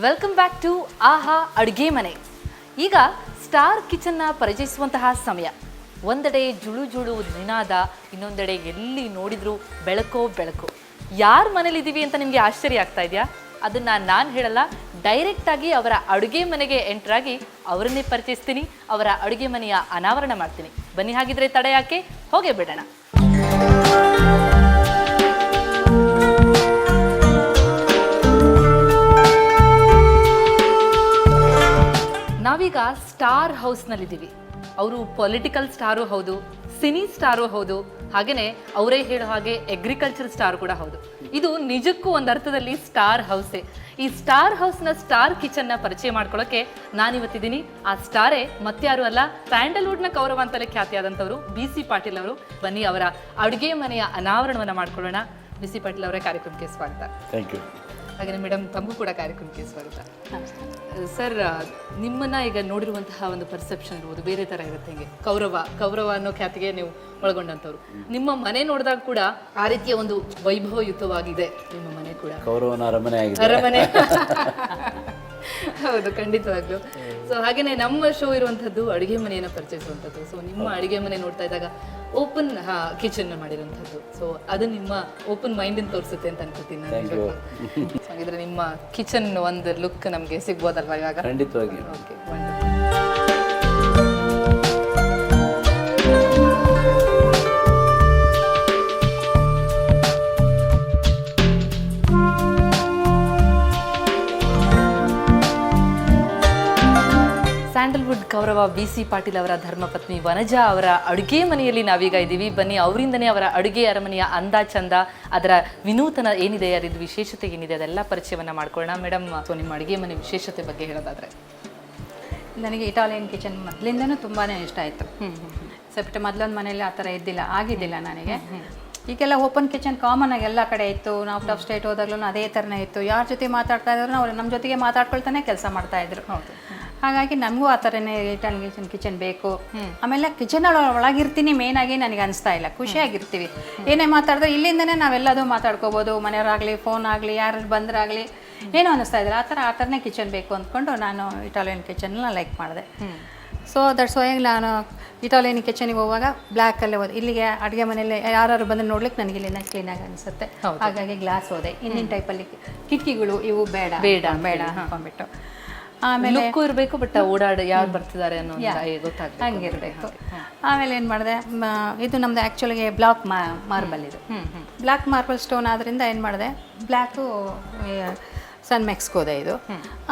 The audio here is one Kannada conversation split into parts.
ವೆಲ್ಕಮ್ ಬ್ಯಾಕ್ ಟು ಆಹಾ ಅಡುಗೆ ಮನೆ. ಈಗ ಸ್ಟಾರ್ ಕಿಚನ್ನ ಪರಿಚಯಿಸುವಂತಹ ಸಮಯ. ಒಂದೆಡೆ ಜುಳು ಜುಳು ನಿನಾದ, ಇನ್ನೊಂದೆಡೆ ಎಲ್ಲಿ ನೋಡಿದ್ರು ಬೆಳಕೋ ಬೆಳಕು. ಯಾರ ಮನೇಲಿದ್ದೀವಿ ಅಂತ ನಿಮಗೆ ಆಶ್ಚರ್ಯ ಆಗ್ತಾ ಇದೆಯಾ? ಅದನ್ನು ನಾನು ಹೇಳಲ್ಲ, ಡೈರೆಕ್ಟಾಗಿ ಅವರ ಅಡುಗೆ ಮನೆಗೆ ಎಂಟ್ರಾಗಿ ಅವರನ್ನೇ ಪರಿಚಯಿಸ್ತೀನಿ, ಅವರ ಅಡುಗೆ ಮನೆಯ ಅನಾವರಣ ಮಾಡ್ತೀನಿ. ಬನ್ನಿ, ಹಾಗಿದ್ರೆ ತಡ ಯಾಕೆ, ಹೋಗೇ ಬಿಡೋಣ. ನಾವೀಗ ಸ್ಟಾರ್ ಹೌಸ್ನಲ್ಲಿದ್ದೀವಿ. ಅವರು ಪೊಲಿಟಿಕಲ್ ಸ್ಟಾರು ಹೌದು, ಸಿನಿ ಸ್ಟಾರು ಹೌದು, ಹಾಗೆಯೇ ಅವರೇ ಹೇಳೋ ಹಾಗೆ ಅಗ್ರಿಕಲ್ಚರ್ ಸ್ಟಾರ್ ಕೂಡ ಹೌದು. ಇದು ನಿಜಕ್ಕೂ ಒಂದು ಅರ್ಥದಲ್ಲಿ ಸ್ಟಾರ್ ಹೌಸೇ. ಈ ಸ್ಟಾರ್ ಹೌಸ್ನ ಸ್ಟಾರ್ ಕಿಚನ್ನ ಪರಿಚಯ ಮಾಡ್ಕೊಳ್ಳೋಕೆ ನಾನಿವತ್ತಿದ್ದೀನಿ. ಆ ಸ್ಟಾರೇ ಮತ್ಯಾರು ಅಲ್ಲ, ಸ್ಯಾಂಡಲ್ವುಡ್ನ ಕೌರವ ಅಂತಲೇ ಖ್ಯಾತಿಯಾದಂಥವರು BC ಪಾಟೀಲ್ ಅವರು. ಬನ್ನಿ, ಅವರ ಅಡುಗೆ ಮನೆಯ ಅನಾವರಣವನ್ನು ಮಾಡ್ಕೊಳ್ಳೋಣ. BC ಪಾಟೀಲ್ ಅವರೇ, ಕಾರ್ಯಕ್ರಮಕ್ಕೆ ಸ್ವಾಗತ. Thank you. ಹಾಗೆ ಮೇಡಮ್, ತಮಗೂ ಕೂಡ ಕಾರ್ಯಕ್ರಮಕ್ಕೆ ಸ್ವಾಗತ. ಸರ್, ನಿಮ್ಮನ್ನ ಈಗ ನೋಡಿರುವಂತಹ ಒಂದು ಪರ್ಸೆಪ್ಷನ್ ಇರ್ಬೋದು ಬೇರೆ ಥರ ಇರುತ್ತೆ. ಹಿಂಗೆ ಕೌರವ ಅನ್ನೋ ಖ್ಯಾತಿಗೆ ನೀವು ಒಳಗೊಂಡಂಥವ್ರು. ನಿಮ್ಮ ಮನೆ ನೋಡಿದಾಗ ಕೂಡ ಆ ರೀತಿಯ ಒಂದು ವೈಭವಯುತವಾಗಿದೆ ನಿಮ್ಮ ಮನೆ ಕೂಡ. ಕೌರವನ ಅರಮನೆ ಆಗಿದೆ. ಅರಮನೆ ಹೌದು, ಖಂಡಿತವಾಗ್ಲು. ಸೊ ಹಾಗೇನೆ ನಮ್ಮ ಶೋ ಇರುವಂಥದ್ದು ಅಡುಗೆ ಮನೆಯನ್ನು ಪರಿಚಯಿಸುವಂಥದ್ದು. ಸೊ ನಿಮ್ಮ ಅಡುಗೆ ಮನೆ ನೋಡ್ತಾ ಇದ್ದಾಗ ಓಪನ್ ಕಿಚನ್ ಮಾಡಿರುವಂಥದ್ದು. ಸೊ ಅದು ನಿಮ್ಮ ಓಪನ್ ಮೈಂಡ್ ತೋರಿಸುತ್ತೆ ಅಂತ ಅನ್ಕೋತೀನಿ ನಾನು. ಹಾಗಿದ್ರೆ ನಿಮ್ಮ ಕಿಚನ್ ಒಂದು ಲುಕ್ ನಮಗೆ ಸಿಗ್ಬೋದಲ್ವಾ ಇವಾಗ? ಖಂಡಿತವಾಗಿ. Okay, Sandalwood Kaurava BC Patil ಅವರ ಧರ್ಮಪತ್ನಿ ವನಜಾ ಅವರ ಅಡುಗೆ ಮನೆಯಲ್ಲಿ ನಾವೀಗ ಇದ್ದೀವಿ. ಬನ್ನಿ, ಅವರಿಂದನೇ ಅವರ ಅಡುಗೆ ಅರಮನೆಯ ಅಂದ ಚಂದ, ಅದರ ವಿನೂತನ ಏನಿದೆ, ಅದರ ವಿಶೇಷತೆ ಏನಿದೆ, ಅದೆಲ್ಲ ಪರಿಚಯವನ್ನು ಮಾಡ್ಕೊಳ್ಳೋಣ. ಮೇಡಮ್, ಸೊ ನಿಮ್ಮ ಅಡುಗೆ ಮನೆ ವಿಶೇಷತೆ ಬಗ್ಗೆ ಹೇಳೋದಾದರೆ? ನನಗೆ ಇಟಾಲಿಯನ್ ಕಿಚನ್ ಮೊದಲಿಂದನೂ ತುಂಬಾ ಇಷ್ಟ ಆಯಿತು. ಸೆಪ್ಟೆ ಮೊದಲೊಂದು ಮನೇಲಿ ಆ ಥರ ಆಗಿದ್ದಿಲ್ಲ ನನಗೆ. ಈಗೆಲ್ಲ ಓಪನ್ ಕಿಚನ್ ಕಾಮನ್ ಆಗಿ ಎಲ್ಲ ಕಡೆ ಇತ್ತು. ನಾವು ಔಟ್ ಆಫ್ ಸ್ಟೇಟ್ ಹೋದಾಗ್ಲೂ ಅದೇ ಥರನೇ ಇತ್ತು. ಯಾರ ಜೊತೆ ಮಾತಾಡ್ತಾ ಇದ್ರು ಅವ್ರು ನಮ್ಮ ಜೊತೆಗೆ ಮಾತಾಡ್ಕೊಳ್ತಾನೆ ಕೆಲಸ ಮಾಡ್ತಾಯಿದ್ರು. ಹಾಗಾಗಿ ನಮಗೂ ಆ ಥರನೇ ಇಟಾಲಿಯನ್ ಕಿಚನ್ ಬೇಕು. ಆಮೇಲೆ ಕಿಚನ್ ಒಳಗಿರ್ತೀನಿ, ಮೇಯ್ನಾಗಿ ನನಗೆ ಅನಿಸ್ತಾ ಇಲ್ಲ, ಖುಷಿಯಾಗಿರ್ತೀವಿ. ಏನೇ ಮಾತಾಡಿದ್ರೆ ಇಲ್ಲಿಂದನೇ ನಾವೆಲ್ಲದೂ ಮಾತಾಡ್ಕೋಬೋದು. ಮನೆಯವರಾಗಲಿ, ಫೋನ್ ಆಗಲಿ, ಯಾರು ಬಂದ್ರಾಗಲಿ, ಏನೋ ಅನ್ನಿಸ್ತಾ ಇದ್ದಾರೆ. ಆ ಥರನೇ ಕಿಚನ್ ಬೇಕು ಅಂದ್ಕೊಂಡು ನಾನು ಇಟಾಲಿಯನ್ ಕಿಚನ್ನ ಲೈಕ್ ಮಾಡಿದೆ. ಸೊ ದಟ್ಸ್ ವೈ ನಾನು ಇಟಾಲಿಯನ್ ಕಿಚನಿಗೆ ಹೋಗುವಾಗ ಬ್ಲ್ಯಾಕಲ್ಲೇ ಹೋದೆ. ಇಲ್ಲಿಗೆ ಅಡುಗೆ ಮನೆಯಲ್ಲಿ ಯಾರು ಬಂದು ನೋಡ್ಲಿಕ್ಕೆ ನನಗೆ ಇಲ್ಲಿನ ಕ್ಲೀನಾಗಿ ಅನಿಸುತ್ತೆ. ಹಾಗಾಗಿ ಗ್ಲಾಸ್ ಹೋದೆ. ಇನ್ನಿನ ಟೈಪಲ್ಲಿ ಕಿಟಕಿಗಳು ಇವು ಬೇಡ ಅಂದ್ಕೊಂಡ್ಬಿಟ್ಟು. ಆಮೇಲೆ ಲುಕ್ಕು ಇರಬೇಕು, ಬಟ್ ಓಡಾಡ ಯಾರು ಬರ್ತಿದ್ದಾರೆ ಅನ್ನೋ ಗೊತ್ತಾಗ್ತದೆ, ಹಂಗಿರಬೇಕು. ಆಮೇಲೆ ಏನು ಮಾಡಿದೆ, ಇದು ನಮ್ಮದು ಆ್ಯಕ್ಚುಲಿಗೆ ಬ್ಲಾಕ್ ಮಾರ್ಬಲ್. ಇದು ಬ್ಲ್ಯಾಕ್ ಮಾರ್ಬಲ್ ಸ್ಟೋನ್ ಆದ್ದರಿಂದ ಏನು ಮಾಡಿದೆ, ಬ್ಲ್ಯಾಕು ಸನ್ಮೆಕ್ಸ್ಗೆ ಹೋದೆ ಇದು.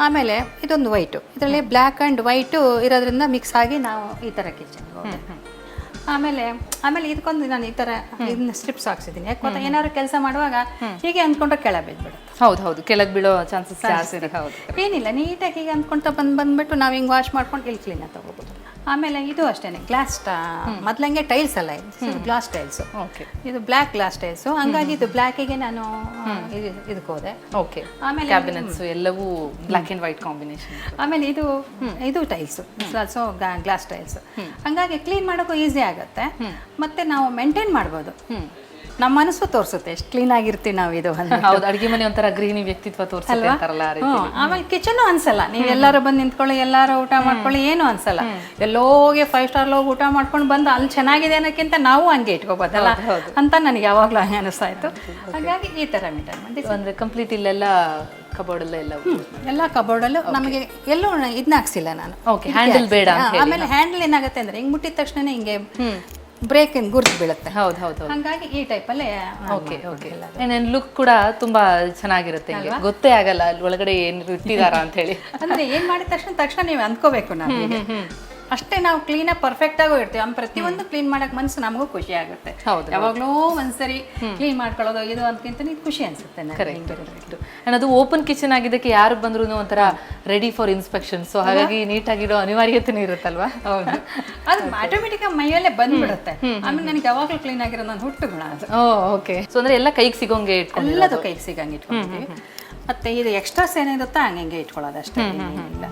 ಆಮೇಲೆ ಇದೊಂದು ವೈಟು, ಇದರಲ್ಲಿ ಬ್ಲ್ಯಾಕ್ ಆ್ಯಂಡ್ ವೈಟು ಇರೋದ್ರಿಂದ ಮಿಕ್ಸ್ ಆಗಿ ನಾವು ಈ ಥರ ಕಿಚನ್ಗೆ ಹೋದೆ. ಆಮೇಲೆ ಇದಕ್ಕೊಂದು ನಾನು ಈ ಥರ ಇದನ್ನ ಸ್ಟ್ರಿಪ್ಸ್ ಹಾಕ್ಸಿದ್ದೀನಿ. ಯಾಕೆ ಗೊತ್ತಾ, ಏನಾದ್ರು ಕೆಲಸ ಮಾಡುವಾಗ ಹೀಗೆ ಅಂದ್ಕೊಂಡ್ರೆ ಕೆಳಗೆ ಬಿದ್ದುಬಿಡುತ್ತೆ. ಹೌದು, ಕೆಳಗೆ ಬೀಳೋ ಚಾನ್ಸಸ್ ಜಾಸ್ತಿ. ಹೌದು, ಏನಿಲ್ಲ, ನೀಟಾಗಿ ಹೀಗೆ ಅಂದ್ಕೊಂತ ಬಂದ್ಬಿಟ್ಟು ನಾವು ಹಿಂಗೆ ವಾಶ್ ಮಾಡ್ಕೊಂಡು ಇಲ್ಲಿ ಕ್ಲೀನಾಗಿ ತಗೋಬೋದು. ಆಮೇಲೆ ಇದು ಅಷ್ಟೇ, ಗ್ಲಾಸ್ ಮೊದಲಂಗೆ ಟೈಲ್ಸ್ ಅಲ್ಲ, ಇದು ಗ್ಲಾಸ್ ಟೈಲ್ಸು. ಓಕೆ, ಇದು ಬ್ಲ್ಯಾಕ್ ಗ್ಲಾಸ್ ಟೈಲ್ಸು. ಹಂಗಾಗಿ ಇದು ಬ್ಲ್ಯಾಕಿಗೆ ನಾನು ಇದಕ್ಕೆ ಹೋದೆ. ಓಕೆ, ಆಮೇಲೆ ಕ್ಯಾಬಿನೆಟ್ಸ್ ಎಲ್ಲವೂ ಬ್ಲ್ಯಾಕ್ ಆ್ಯಂಡ್ ವೈಟ್ ಕಾಂಬಿನೇಷನ್. ಆಮೇಲೆ ಇದು ಟೈಲ್ಸು, ಸೊ ಗ್ಲಾಸ್ ಟೈಲ್ಸ್. ಹಂಗಾಗಿ ಕ್ಲೀನ್ ಮಾಡೋಕ್ಕೂ ಈಸಿ ಆಗುತ್ತೆ, ಮತ್ತೆ ನಾವು ಮೇಂಟೈನ್ ಮಾಡ್ಬೋದು. ನಮ್ಮ ಮನಸ್ಸು ತೋರಿಸುತ್ತೆ ಎಷ್ಟು ಕ್ಲೀನ್ ಆಗಿರ್ತೀವಿ ನಾವು. ಇದು ಹೌದು, ಅಡುಗೆ ಮನೆ ಒಂಥರ ಗೃಹಿಣಿ ವ್ಯಕ್ತಿತ್ವ ತೋರಿಸುತ್ತೆ ಅಂತಾರಲ್ಲ. ಆಮೇಲೆ ಕಿಚನ್ ಅನ್ಸಲ್ಲ, ನೀವು ಎಲ್ಲರೂ ಬಂದು ನಿಂತ್ಕೊಳ್ಳಿ, ಎಲ್ಲರೂ ಊಟ ಮಾಡ್ಕೊಳ್ಳಿ, ಏನು ಅನ್ಸಲ್ಲ. ಎಲ್ಲೋಗಿ 5 ಸ್ಟಾರ್ ಹೋಗಿ ಊಟ ಮಾಡ್ಕೊಂಡು ಬಂದು ಅಲ್ಲಿ ಚೆನ್ನಾಗಿದೆ ಅನ್ನೋಕ್ಕಿಂತ ನಾವು ಹಂಗೆ ಇಟ್ಕೋಬೋದಲ್ಲ ಅಂತ ನನಗೆ ಯಾವಾಗಲೂ ಹಂಗೆ ಅನಿಸ್ತಾ ಇತ್ತು. ಹಾಗಾಗಿ ಈ ಥರ ಮೇಂಟೈನ್ ಮಾಡಿ ಅಂದರೆ ಕಂಪ್ಲೀಟ್ ಇಲ್ಲೆಲ್ಲ ಕಬೋರ್ಡಲ್ಲ ಎಲ್ಲ ಕಬೋರ್ಡಲ್ಲೂ ನಮಗೆ ಎಲ್ಲೂ ಇದನ್ನ ಹಾಕ್ಸಿಲ್ಲ ನಾನು. ಓಕೆ, ಹ್ಯಾಂಡಲ್ ಬೇಡ. ಆಮೇಲೆ ಹ್ಯಾಂಡಲ್ ಏನಾಗುತ್ತೆ ಅಂದರೆ ಹಿಂಗೆ ಮುಟ್ಟಿದ ತಕ್ಷಣ ಹಿಂಗೆ ಬ್ರೇಕ್ ಗುರ್ತು ಬೀಳುತ್ತೆ. ಹೌದು, ಹಂಗಾಗಿ ಈ ಟೈಪಲ್ಲೇ. ಓಕೆ, ಲುಕ್ ಕೂಡ ತುಂಬಾ ಚೆನ್ನಾಗಿರುತ್ತೆ, ಗೊತ್ತೇ ಆಗಲ್ಲ ಅಲ್ಲಿ ಒಳಗಡೆ ಏನು ಇಟ್ಟಿದಾರ ಅಂತ ಹೇಳಿ. ಅಂದ್ರೆ ಏನ್ ಮಾಡಿದ ತಕ್ಷಣ ನೀವು ಅಂದ್ಕೋಬೇಕು. ನಾವು ಅಷ್ಟೇ ನಾವು ಕ್ಲೀನಾಗಿ ಪರ್ಫೆಕ್ಟ್ ಆಗೋ ಇರ್ತೀವಿ. ಪ್ರತಿಯೊಂದು ಕ್ಲೀನ್ ಮಾಡಕ್ ಮನಸ್ಸು ನಮಗೂ ಖುಷಿ ಆಗುತ್ತೆ. ಯಾವಾಗ್ಲೂ ಒಂದ್ಸರಿ ಕ್ಲೀನ್ ಮಾಡ್ಕೊಳ್ಳೋದು ಇದು ಅಂದ್ಕಿಂತ ಇದು ಖುಷಿ ಅನ್ಸುತ್ತೆ. ಅದು ಓಪನ್ ಕಿಚನ್ ಆಗಿದ್ದಕ್ಕೆ ಯಾರು ಬಂದ್ರು ಒಂಥರ ರೆಡಿ ಫಾರ್ ಇನ್ಸ್ಪೆಕ್ಷನ್. ಸೊ ಹಾಗಾಗಿ ನೀಟಾಗಿರೋ ಅನಿವಾರ್ಯತೆನೂ ಇರುತ್ತಲ್ವಾ? ಹೌದು, ಅದು ಆಟೋಮೆಟಿಕ್ ಮೈಯಲ್ಲೇ ಬಂದ್ಬಿಡುತ್ತೆ. ಆಮೇಲೆ ನನಗೆ ಯಾವಾಗಲೂ ಕ್ಲೀನ್ ಆಗಿರೋ ನಾನು ಹುಟ್ಟು ಗುಣ ಅದು. ಓಕೆ, ಸೊ ಅಂದ್ರೆ ಎಲ್ಲ ಕೈಗೆ ಸಿಗೋಂಗೆ ಇಟ್ಕೊಂಡು, ಎಲ್ಲದು ಕೈಗೆ ಸಿಗಂಗೆ ಇಟ್ಕೊಂಡಿದ್ದೀವಿ. ಮತ್ತೆ ಇದು ಎಕ್ಸ್ಟ್ರಾಸ್ ಏನಿರುತ್ತೋ ಹಂಗೆ ಇಟ್ಕೊಳ್ಳೋದು ಅಷ್ಟೇ, ಇಲ್ಲ.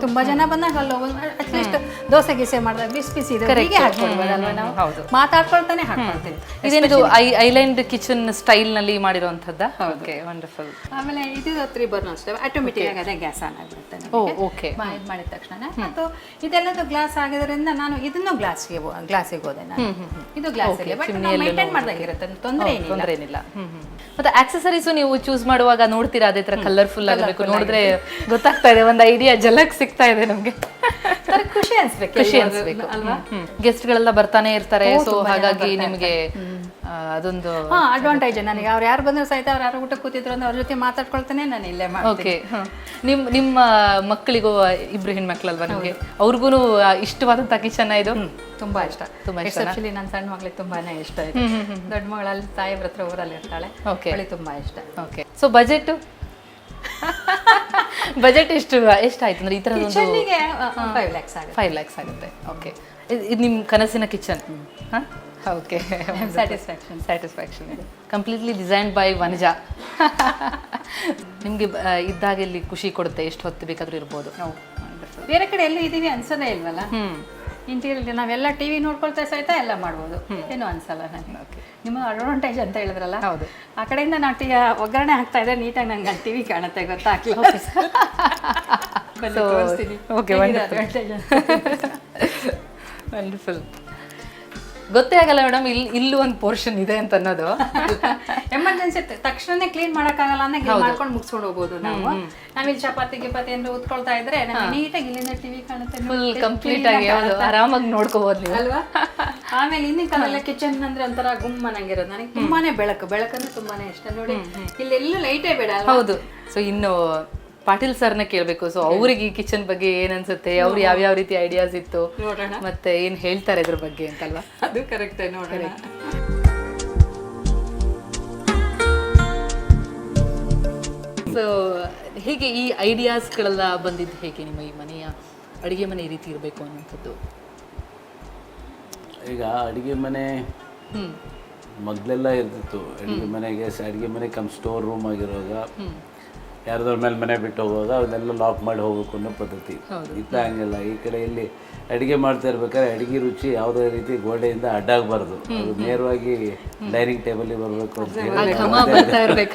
ತುಂಬಾ ಜನ ಬಂದಾಗ ಅಲ್ಲಿ ಅಟ್ಲೀಸ್ಟ್ ದೋಸೆ ಗೀಸೆ ಮಾಡಿದಾಗ ಬಿಸಿ ಬಿಸಿ ಇದೆ ಹೀಗೆ ಹಾಕ್ಕೊಳ್ಬೋದಲ್ವಾ ನಾವು ಮಾತಾಡ್ಕೊಳ್ತಾನೆ ಹಾಕ್ಕೊಳ್ತೀವಿ. ಇದೇನಿದು ಐಲ್ಯಾಂಡ್ ಕಿಚನ್ ಸ್ಟೈಲ್ ನಲ್ಲಿ ಮಾಡಿರುವಂತದ್ದ? Okay, wonderful. ಆಮೇಲೆ ಇದು 3 ಬರ್ನರ್ ಸ್ಟವ್ ಆಟೋಮೆಟಿಕ್ ಆಗಿ ಅದೇ ಗ್ಯಾಸ್ ಆನ್ ಆಗಿರುತ್ತೆ. ಓಕೆ, ಇದು ಮಾಡಿದ ತಕ್ಷಣ ಮತ್ತು ಇದೆಲ್ಲದು ಗ್ಲಾಸ್ ಆಗಿದ್ರಿಂದ ನಾನು ಇದನ್ನು ಗ್ಲಾಸಿಗೆ ಹೋದೆ ನಾನು. ಇದು ಗ್ಲಾಸಿಗೆ ಬಟ್ ಮೇಂಟೈನ್ ಮಾಡ್ದಾಗಿರುತ್ತೆ, ತೊಂದರೆ ಏನಿಲ್ಲ. ಮತ್ತೆ ಆಕ್ಸೆಸರೀಸ್ ನೀವು ಚೂಸ್ ಮಾಡುವಾಗ ನೋಡ್ತೀರಾ ಅದೇ ತರ ಕಲರ್ಫುಲ್ ಆಗಬೇಕು, ನೋಡಿದ್ರೆ ಗೊತ್ತಾಗ್ತಾ ಇದೆ, ಒಂದು ಐಡಿಯಾ ಜಲಕ್ ಸಿಗ್ತಾ ಇದೆ ನಮ್ಗೆ. ಖುಷಿ ಅನ್ಸ್ಬೇಕು, ಖುಷಿ ಅನ್ಸ್ಬೇಕು ಅಲ್ವಾ? ಗೆಸ್ಟ್ ಗಳೆಲ್ಲ ಬರ್ತಾನೆ ಇರ್ತಾರೆ, ಸೊ ಹಾಗಾಗಿ ನಿಮ್ಗೆ ಅದೊಂದು ಅಡ್ವಾಂಟೇಜ್ ನನಗೆ. ಅವ್ರು ಯಾರು ಬಂದ್ರು ಸಹಿತ ಅವ್ರು ಯಾರು ಊಟ ಕೂತಿದ್ರು ಅಂದ್ರೆ ಅವ್ರ ಜೊತೆ ಮಾತಾಡ್ಕೊಳ್ತಾನೆ ನಾನು ಇಲ್ಲೇ ಮಾಡ್ತೀನಿ. ಓಕೆ, ನಿಮ್ಮ ಮಕ್ಕಳಿಗೂ ಇಬ್ರು ಹೆಣ್ಮಕ್ಳಲ್ವಾ ನಿಮ್ಗೆ, ಅವ್ರಿಗೂ ಇಷ್ಟವಾದಂತ ಕಿಚನ್ ಇದು? ತುಂಬಾ ಇಷ್ಟ, ತುಂಬಾ ಇಷ್ಟ. ಆಕ್ಚುಲಿ ನನ್ನ ಸಣ್ಣ ಮಗಳಿಗೆ ತುಂಬಾನೇ ಇಷ್ಟ ಇದೆ. ದೊಡ್ಡ ಮಗಳಲ್ಲಿ ತಾಯಿಯವ್ರ ಹತ್ರ ಊರಲ್ಲಿ ಇರ್ತಾಳೆ, ಅವಳಿಗೆ ತುಂಬಾ ಇಷ್ಟ. ಓಕೆ, ಸೊ ಬಜೆಟ್ ಎಷ್ಟಾಯ್ತು ಅಂದ್ರೆ ಈ ತರ 5 lakhs ಆಗುತ್ತೆ. 5 lakhs ಆಗುತ್ತೆ. ಓಕೆ, ಇದು ನಿಮ್ಮ ಕನಸಿನ ಕಿಚನ್? ಓಕೆ, ಸ್ಯಾಟಿಸ್ಫ್ಯಾಕ್ಷನ್ ಇದೆ. Completely designed by Vanaja. ನಿಮಗೆ ಇದ್ದಾಗ ಇಲ್ಲಿ ಖುಷಿ ಕೊಡುತ್ತೆ, ಎಷ್ಟು ಹೊತ್ತು ಬೇಕಾದ್ರೂ ಇರ್ಬೋದು. ಬೇರೆ ಕಡೆ ಎಲ್ಲ ಇದೀವಿ ಅನ್ಸೋದೇ ಇಲ್ವಲ್ಲ. ಇಂಟೀರಿಯರ್ ನಾವೆಲ್ಲ ಟಿವಿ ನೋಡ್ಕೊಳ್ತಾ ಸಹಿತ ಎಲ್ಲ ಮಾಡ್ಬೋದು, ಏನು ಅನ್ಸಲ್ಲ ನನಗೆ. ನಿಮ್ಮ ಅಡ್ವಾಂಟೇಜ್ ಅಂತ ಹೇಳಿದ್ರಲ್ಲ, ಹೌದು, ಆ ಕಡೆಯಿಂದ ನಾವು ಒಗ್ಗರಣೆ ಹಾಕ್ತಾ ಇದ್ರೆ ನೀಟಾಗಿ ನಂಗೆ ಟಿವಿ ಕಾಣುತ್ತೆ, ಗೊತ್ತಾಗ್ಲಿಲ್ಲ. ವಂಡರ್ಫುಲ್. ಗೊತ್ತೇ ಆಗಲ್ಲ ಮೇಡಮ್, ಇಲ್ಲೂ ಒಂದು ಪೋರ್ಷನ್ ಇದೆ ಅಂತ ಅನ್ನೋದು. ಎಮರ್ಜೆನ್ಸಿ ತಕ್ಷಣ ಕ್ಲೀನ್ ಮಾಡೋಕ್ಕಾಗಲ್ಲ ಅಂದ್ರೆ ಮಾಡ್ಕೊಂಡು ಮುಗಿಸ್ಕೊಂಡು ಹೋಗ್ಬೋದು ನಾವು. ನಾವಿಲ್ಲಿ ಚಪಾತಿ ಗಿಪಾತಿ ಅಂದ್ರೆ ಉತ್ಕೊಳ್ತಾ ಇದ್ರೆ ನೀಟಾಗಿ ಇಲ್ಲಿಂದ ಟಿವಿ ಕಾಣುತ್ತೆ, ಫುಲ್ ಕಂಪ್ಲೀಟ್ ಆಗಿ ಆರಾಮಾಗಿ ನೋಡ್ಕೋಬಹುದು ನೀವು ಅಲ್ವಾ. ಆಮೇಲೆ ಇನ್ನಿನ ಕಾಲೆಲ್ಲ ಕಿಚನ್ ಅಂದ್ರೆ ಒಂಥರ ಗುಮ್ಮನಂಗಿರೋದು. ನನಗೆ ತುಂಬಾನೇ ಬೆಳಕಂದ್ರೆ ತುಂಬಾನೇ ಇಷ್ಟ. ನೋಡಿ ಇಲ್ಲೆಲ್ಲ ಲೈಟೇ ಬೇಡ. ಹೌದು. ಸೊ ಇನ್ನು ಪಾಟೀಲ್ ಸರ್ನ ಕೇಳಬೇಕು. ಸೊ ಅವ್ರಿಗೆ ಈ ಕಿಚನ್ ಬಗ್ಗೆ ಏನ್ ಅನ್ಸುತ್ತೆ, ಅವ್ರು ಯಾವ್ಯಾವ ರೀತಿ ಐಡಿಯಾಸ್ ಇತ್ತು, ಮತ್ತೆ ಏನ್ ಹೇಳ್ತಾರೆ ಇದ್ರ ಬಗ್ಗೆ ಅಂತಲ್ವಾ? ಅದು ಕರೆಕ್ಟ್, ನೋಡೋಣ. ಸೊ ಹೇಗೆ ಈ ಐಡಿಯಾಸ್ಗಳೆಲ್ಲ ಬಂದಿದ್ದು ಹೇಗೆ? ನಿಮ್ಮ ಈ ಮನೆಯ ಅಡುಗೆ ಮನೆ ಈ ರೀತಿ ಇರಬೇಕು ಅನ್ನೋಂಥದ್ದು. ಈಗ ಅಡುಗೆ ಮನೆ ಮೊದಲೆಲ್ಲ ಇರ್ತಿತ್ತು. ಅಡುಗೆ ಮನೆಗೆ ಅಡುಗೆ ಮನೆ ಸ್ಟೋರ್ ರೂಮ್ ಆಗಿರುವಾಗ ಯಾರ್ದ್ರ ಮೇಲೆ ಮನೆ ಬಿಟ್ಟು ಹೋಗುವಾಗ ಅವನ್ನೆಲ್ಲ ಲಾಕ್ ಮಾಡಿ ಹೋಗ್ಬೇಕು ಅನ್ನೋ ಪದ್ಧತಿ ಇತ್ತ. ಹಂಗಿಲ್ಲ. ಈ ಕಡೆ ಇಲ್ಲಿ ಅಡುಗೆ ಮಾಡ್ತಾ ಇರ್ಬೇಕಾದ್ರೆ ಅಡುಗೆ ರುಚಿ ಯಾವುದೇ ರೀತಿ ಗೋಡೆಯಿಂದ ಅಡ್ಡಾಗಬಾರ್ದು, ಅದು ನೇರವಾಗಿ ಡೈನಿಂಗ್ ಟೇಬಲ್ ಬರಬೇಕು ಅಂತ ಹೇಳಿ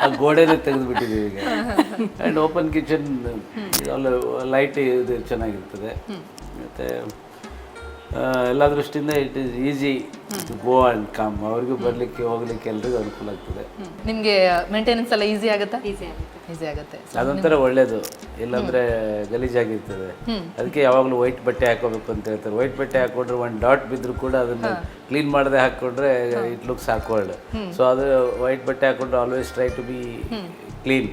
ಆ ಗೋಡೆನೇ ತೆಗೆದುಬಿಟ್ಟಿದ್ದೀವಿ ಈಗ. ಆ್ಯಂಡ್ ಓಪನ್ ಕಿಚನ್ ಲೈಟ್ ಇದು ಚೆನ್ನಾಗಿರ್ತದೆ. ಮತ್ತು ಎಲ್ಲ ದೃಷ್ಟಿಯಿಂದ it is easy to go and come. ಅವ್ರಿಗೂ ಬರಲಿಕ್ಕೆ ಹೋಗ್ಲಿಕ್ಕೆ ಎಲ್ರಿಗೂ ಅನುಕೂಲ ಆಗ್ತದೆ. ನಿಮಗೆ ಮೇಂಟೆನೆನ್ಸ್ ಎಲ್ಲ ಈಸಿ ಆಗುತ್ತಾ? ಈಸಿ ಆಗುತ್ತೆ. ಅದೊಂಥರ ಒಳ್ಳೇದು. ಇಲ್ಲಾಂದ್ರೆ ಗಲೀಜಾಗಿರ್ತದೆ. ಅದಕ್ಕೆ ಯಾವಾಗಲೂ ವೈಟ್ ಬಟ್ಟೆ ಹಾಕೋಬೇಕು ಅಂತ ಹೇಳ್ತಾರೆ. ವೈಟ್ ಬಟ್ಟೆ ಹಾಕೊಂಡ್ರೆ ಒಂದು ಡಾಟ್ ಬಿದ್ದರೂ ಕೂಡ ಅದನ್ನು ಕ್ಲೀನ್ ಮಾಡದೆ ಹಾಕೊಂಡ್ರೆ ಇಟ್ ಲುಕ್ಸ್ ಆಕ್ವರ್ಡ್. ಸೊ ಅದು ವೈಟ್ ಬಟ್ಟೆ ಹಾಕೊಂಡ್ರೆ always try to be clean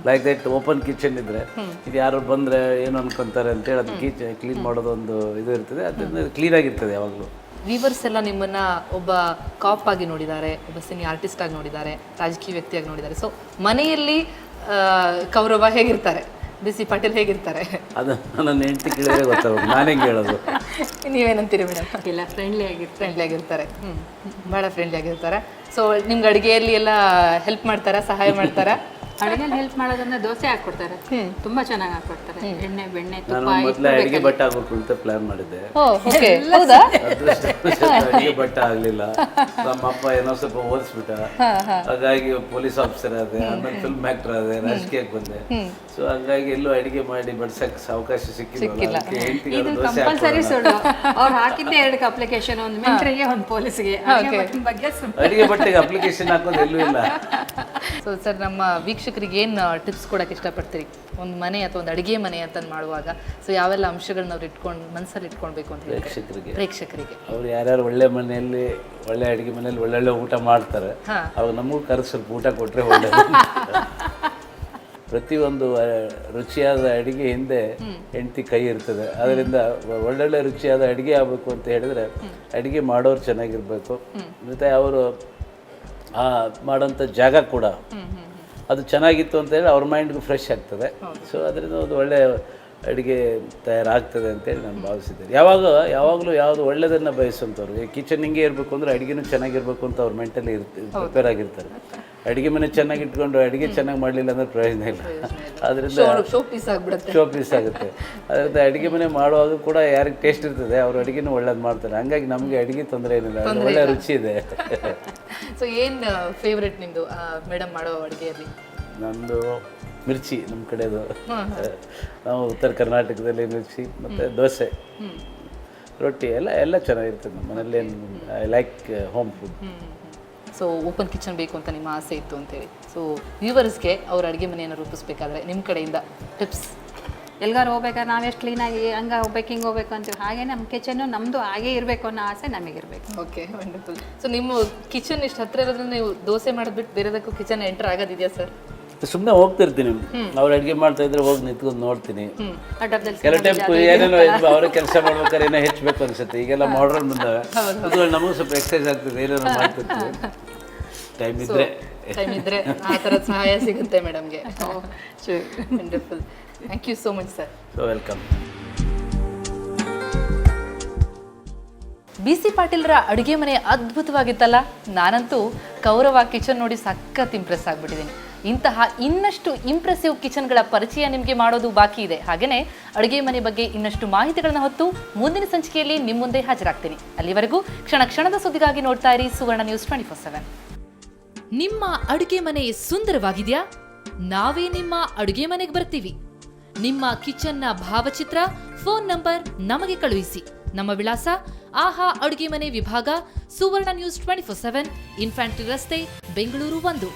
like that. Open kitchen ಇದ್ರೆ ಇದು ಯಾರು ಬಂದರೆ ಏನು ಅನ್ಕೊಂತಾರೆ ಅಂತೇಳಿ ಅದಕ್ಕೆ ಕ್ಲೀನ್ ಮಾಡೋದೊಂದು ಇದು ಇರ್ತದೆ. ಅದನ್ನ ಕ್ಲೀನ್ ಆಗಿರ್ತದೆ ಯಾವಾಗಲೂ. ವೀವರ್ಸ್ ಎಲ್ಲ ನಿಮ್ಮನ್ನ ಒಬ್ಬ ಕಾಪ್ ಆಗಿ ನೋಡಿದ್ದಾರೆ, ಒಬ್ಬ ಸಿನಿ ಆರ್ಟಿಸ್ಟ್ ಆಗಿ ನೋಡಿದ್ದಾರೆ, ರಾಜಕೀಯ ವ್ಯಕ್ತಿಯಾಗಿ ನೋಡಿದ್ದಾರೆ. ಸೊ ಮನೆಯಲ್ಲಿ ಕೌರವ ಹೇಗಿರ್ತಾರೆ, ಬಿಸಿ ಪಾಟೀಲ್ ಹೇಗಿರ್ತಾರೆ? ಅದು ನನ್ನ ಹೆಂಡತಿ ಕೇಳಿದ್ರೆ ಗೊತ್ತಾಗೋದು, ನಾನೇ ಹೇಳೋದು. ನೀವೇನಂತೀರಿ ಮೇಡಮ್? ಇಲ್ಲ, ಫ್ರೆಂಡ್ಲಿ ಆಗಿರ್ತಾರೆ. ಭಾಳ ಫ್ರೆಂಡ್ಲಿ ಆಗಿರ್ತಾರೆ. ಸೊ ನಿಮ್ಗೆ ಅಡುಗೆಯಲ್ಲಿ ಎಲ್ಲ ಹೆಲ್ಪ್ ಮಾಡ್ತಾರಾ, ಸಹಾಯ ಮಾಡ್ತಾರಾ? ಅಡುಗೆಯಲ್ಲಿ ಹೆಲ್ಪ್ ಮಾಡೋದಂದ್ರೆ ದೋಸೆ ಹಾಕ್ಕೊಡ್ತಾರೆ, ತುಂಬಾ ಚೆನ್ನಾಗಿ ಹಾಕ್ಕೊಡ್ತಾರೆ. ಎಣ್ಣೆ ಬೆಣ್ಣೆ ನಾನು ಮೊದಲೇ ಅಡಿಗೆ ಬಟ್ಟೆ ಹಾಕ್ಬೇಕು ಅಂತ ಪ್ಲಾನ್ ಮಾಡಿದ್ದೆ. ಅಡಿಗೆ ಬಟ್ಟೆ ಆಗ್ಲಿಲ್ಲ. ನಮ್ಮ ಅಪ್ಪ ಏನೋ ಸ್ವಲ್ಪ ಓದಿಸ್ಬಿಟ್ಟ, ಹಾಗಾಗಿ ಪೊಲೀಸ್ ಆಫೀಸರ್ ಆದೆ, ಆಮೇಲೆ ಫಿಲ್ಮ್ ಆಕ್ಟರ್ ಆದೆ, ರಾಜಕೀಯಕ್ಕೆ ಬಂದೆ. ಸೊ ಹಂಗಾಗಿ ಎಲ್ಲೂ ಅಡಿಗೆ ಮಾಡಿ ಬಡ್ಸಕ್ಕೆ ಅವಕಾಶ ಸಿಕ್ಕಿಲ್ಲ. ಇದು ಕಂಪಲ್ಸರಿ ಸುಳ್ಳು. ಅವ್ರು ಹಾಕಿದ್ದೆ 2 ಅಪ್ಲಿಕೇಶನ್, ಒಂದು ಮಿಲಿಟರಿಗೆ ಒಂದು ಪೊಲೀಸ್ಗೆ. ಅಡಿಗೆ ಬಟ್ಟೆಗೆ ಅಪ್ಲಿಕೇಶನ್ ಹಾಕೋದು ಎಲ್ಲೂ ಇಲ್ಲ. ಸೊ ಸರ್, ನಮ್ಮ ವೀಕ್ಷಕರಿಗೆ ಏನು ಟಿಪ್ಸ್ ಕೊಡೋಕೆ ಇಷ್ಟಪಡ್ತೀರಿ? ಒಂದು ಮನೆ ಅಥವಾ ಒಂದು ಅಡುಗೆ ಮನೆ ಅಂತ ಮಾಡುವಾಗ ಸೊ ಯಾವೆಲ್ಲ ಅಂಶಗಳನ್ನ ಅವ್ರು ಮನಸ್ಸಲ್ಲಿ ಇಟ್ಕೊಳ್ಬೇಕು ಅಂತ ಪ್ರೇಕ್ಷಕರಿಗೆ? ಅವ್ರು ಯಾರ್ಯಾರು ಒಳ್ಳೆ ಮನೆಯಲ್ಲಿ, ಒಳ್ಳೆ ಅಡುಗೆ ಮನೆಯಲ್ಲಿ ಒಳ್ಳೊಳ್ಳೆ ಊಟ ಮಾಡ್ತಾರೆ, ಅವಾಗ ನಮಗೂ ಕರೆಸಿ ಸ್ವಲ್ಪ ಊಟ ಕೊಟ್ಟರೆ ಒಳ್ಳೆಯದು. ಪ್ರತಿಯೊಂದು ರುಚಿಯಾದ ಅಡುಗೆ ಹಿಂದೆ ಹೆಂಡತಿ ಕೈ ಇರ್ತದೆ. ಅದರಿಂದ ಒಳ್ಳೊಳ್ಳೆ ರುಚಿಯಾದ ಅಡುಗೆ ಆಗಬೇಕು ಅಂತ ಹೇಳಿದ್ರೆ ಅಡುಗೆ ಮಾಡೋರು ಚೆನ್ನಾಗಿರ್ಬೇಕು. ಮತ್ತು ಅವರು ಮಾಡೋಂಥ ಜಾಗ ಕೂಡ ಅದು ಚೆನ್ನಾಗಿತ್ತು ಅಂತ ಹೇಳಿ ಅವ್ರ ಮೈಂಡ್ಗೂ ಫ್ರೆಶ್ ಆಗ್ತದೆ. ಸೊ ಅದರಿಂದ ಒಂದು ಒಳ್ಳೆಯ ಅಡುಗೆ ತಯಾರಾಗ್ತದೆ ಅಂತೇಳಿ ನಾನು ಭಾವಿಸಿದ್ದೇನೆ. ಯಾವಾಗಲೂ ಯಾವುದು ಒಳ್ಳೆಯದನ್ನು ಬಯಸುವಂಥವ್ರು. ಈ ಕಿಚನ್ ಹಿಂಗೆ ಇರಬೇಕು ಅಂದರೆ ಅಡುಗೆನೂ ಚೆನ್ನಾಗಿರ್ಬೇಕು ಅಂತ ಅವ್ರ ಮೆಂಟಲಿ ಪ್ರಿಪೇರ್ ಆಗಿರ್ತಾರೆ. ಅಡುಗೆ ಮನೆ ಚೆನ್ನಾಗಿ ಇಟ್ಕೊಂಡು ಅಡುಗೆ ಚೆನ್ನಾಗಿ ಮಾಡಲಿಲ್ಲ ಅಂದ್ರೆ ಪ್ರಯೋಜನ ಇಲ್ಲ. ಅದರಿಂದ ಶೋ ಪೀಸ್ ಆಗ್ಬಿಡುತ್ತೆ. ಶೋ ಪೀಸ್ ಆಗುತ್ತೆ. ಅದರಿಂದ ಅಡುಗೆ ಮನೆ ಮಾಡುವಾಗ ಕೂಡ ಯಾರಿಗೆ ಟೇಸ್ಟ್ ಇರ್ತದೆ ಅವ್ರು ಅಡುಗೆನೂ ಒಳ್ಳೇದು ಮಾಡ್ತಾರೆ. ಹಂಗಾಗಿ ನಮಗೆ ಅಡುಗೆ ತೊಂದರೆ ಏನಿಲ್ಲ, ಒಳ್ಳೆ ರುಚಿ ಇದೆ. ಸೊ ಏನು ಫೇವ್ರೆಟ್ ನಿಮ್ಮದು ಮೇಡಮ್ ಮಾಡೋ ಅಡುಗೆಯಲ್ಲಿ? ನಮ್ಮದು ಮಿರ್ಚಿ, ನಮ್ಮ ಕಡೆದು. ನಾವು ಉತ್ತರ ಕರ್ನಾಟಕದಲ್ಲಿ ಮಿರ್ಚಿ ಮತ್ತು ದೋಸೆ, ರೊಟ್ಟಿ ಎಲ್ಲ ಚೆನ್ನಾಗಿರ್ತದೆ ನಮ್ಮ ಮನೇಲಿ. I like home food. So open kitchen ಬೇಕು ಅಂತ ನಿಮ್ಮ ಆಸೆ ಇತ್ತು ಅಂತೇಳಿ. ಸೊ ವ್ಯೂವರ್ಸ್ಗೆ ಅವ್ರ ಅಡುಗೆ ಮನೆಯನ್ನು ರೂಪಿಸ್ಬೇಕಾದ್ರೆ ನಿಮ್ಮ ಕಡೆಯಿಂದ ಟಿಪ್ಸ್? ಎಲ್ಗಾರು ಹೋಗ್ಬೇಕಾದ್ರೆ ನಾವೆಷ್ಟು ಕ್ಲೀನಾಗಿ ಹಂಗೆ ಹೋಗ್ಬೇಕು ಹಿಂಗೆ ಹೋಗ್ಬೇಕು ಅಂತೀವಿ, ಹಾಗೆ ನಮ್ಮ ಕಿಚನ್ನು ನಮ್ಮದು ಹಾಗೇ ಇರಬೇಕು ಅನ್ನೋ ಆಸೆ ನಮಗಿರಬೇಕು. Okay, wonderful. ಸೊ ನಿಮ್ಮ ಕಿಚನ್ ಇಷ್ಟು ಹತ್ತಿರ ಇರೋದ್ರಿಂದ ನೀವು ದೋಸೆ ಮಾಡೋದ್ಬಿಟ್ಟು ಬೇರೆದಕ್ಕೂ ಕಿಚನ್ ಎಂಟರ್ ಆಗೋದಿದೆಯಾ ಸರ್? ಸುಮ್ಮನೆ ಹೋಗ್ತಿರ್ತೀನಿ, ಅವ್ರು ಅಡುಗೆ ಮಾಡ್ತಾ ಇದ್ರೆ ಹೋಗಿ ನಿಂತ್ಕೊಂಡು ನೋಡ್ತೀನಿ. ಅಡ್ಡದಲ್ಲಿ ಕೆಲವು ಟೈಮ್ ಏನೇನೋ ಅವರೇ ಕೆಲಸ ಮಾಡ್ಬೇಕಾದ್ರೆ ಏನೋ ಹೆಚ್ಚಬೇಕು ಅನ್ಸುತ್ತೆ. ಈಗೆಲ್ಲ ಮಾಡ್ರನ್ ಬಂದಾವೆ, ಅದು ನಮಗೂ ಸ್ವಲ್ಪ ಎಕ್ಸಸೈಸ್ ಆಗ್ತದೆ, ಏನೇನೋ ಮಾಡ್ತಿರ್ತೀವಿ. ಟೈಮ್ ಇದ್ರೆ ಆ ಥರದ ಸಹಾಯ ಸಿಗುತ್ತೆ ಮೇಡಮ್ಗೆ. Wonderful. Thank you so much sir. So welcome. B C ಪಾಟೀಲ್ರ ಅಡುಗೆ ಮನೆ ಅದ್ಭುತವಾಗಿತ್ತಲ್ಲ. ನಾನಂತೂ ಕೌರವ ಕಿಚನ್ ನೋಡಿ ಸಖತ್ ಇಂಪ್ರೆಸ್ ಆಗಿಬಿಟ್ಟಿದ್ದೀನಿ. ಇಂತಹ ಇನ್ನಷ್ಟು ಇಂಪ್ರೆಸಿವ್ ಕಿಚನ್ಗಳ ಪರಿಚಯ ನಿಮಗೆ ಮಾಡೋದು ಬಾಕಿ ಇದೆ. ಹಾಗೆಯೇ ಅಡುಗೆ ಮನೆ ಬಗ್ಗೆ ಇನ್ನಷ್ಟು ಮಾಹಿತಿಗಳನ್ನ ಹೊತ್ತು ಮುಂದಿನ ಸಂಚಿಕೆಯಲ್ಲಿ ನಿಮ್ಮ ಮುಂದೆ ಹಾಜರಾಗ್ತೀನಿ. ಅಲ್ಲಿವರೆಗೂ ಕ್ಷಣ ಕ್ಷಣದ ಸುದ್ದಿಗಾಗಿ ನೋಡ್ತಾ ಇರಿ ಸುವರ್ಣ ನ್ಯೂಸ್ 24/7. ನಿಮ್ಮ ಅಡುಗೆ ಮನೆ ಸುಂದರವಾಗಿದೆಯಾ? ನಾವೇ ನಿಮ್ಮ ಅಡುಗೆ ಮನೆಗೆ ಬರ್ತೀವಿ. ನಿಮ್ಮ ಕಿಚನ್ನ ಭಾವಚಿತ್ರ, ಫೋನ್ ನಂಬರ್ ನಮಗೆ ಕಳುಹಿಸಿ. ನಮ್ಮ ವಿಳಾಸ ಆಹಾ ಅಡುಗೆ ಮನೆ ವಿಭಾಗ, ಸುವರ್ಣ ನ್ಯೂಸ್ 24/7, ಇನ್ಫ್ಯಾಂಟ್ರಿ ರಸ್ತೆ, ಬೆಂಗಳೂರು 1.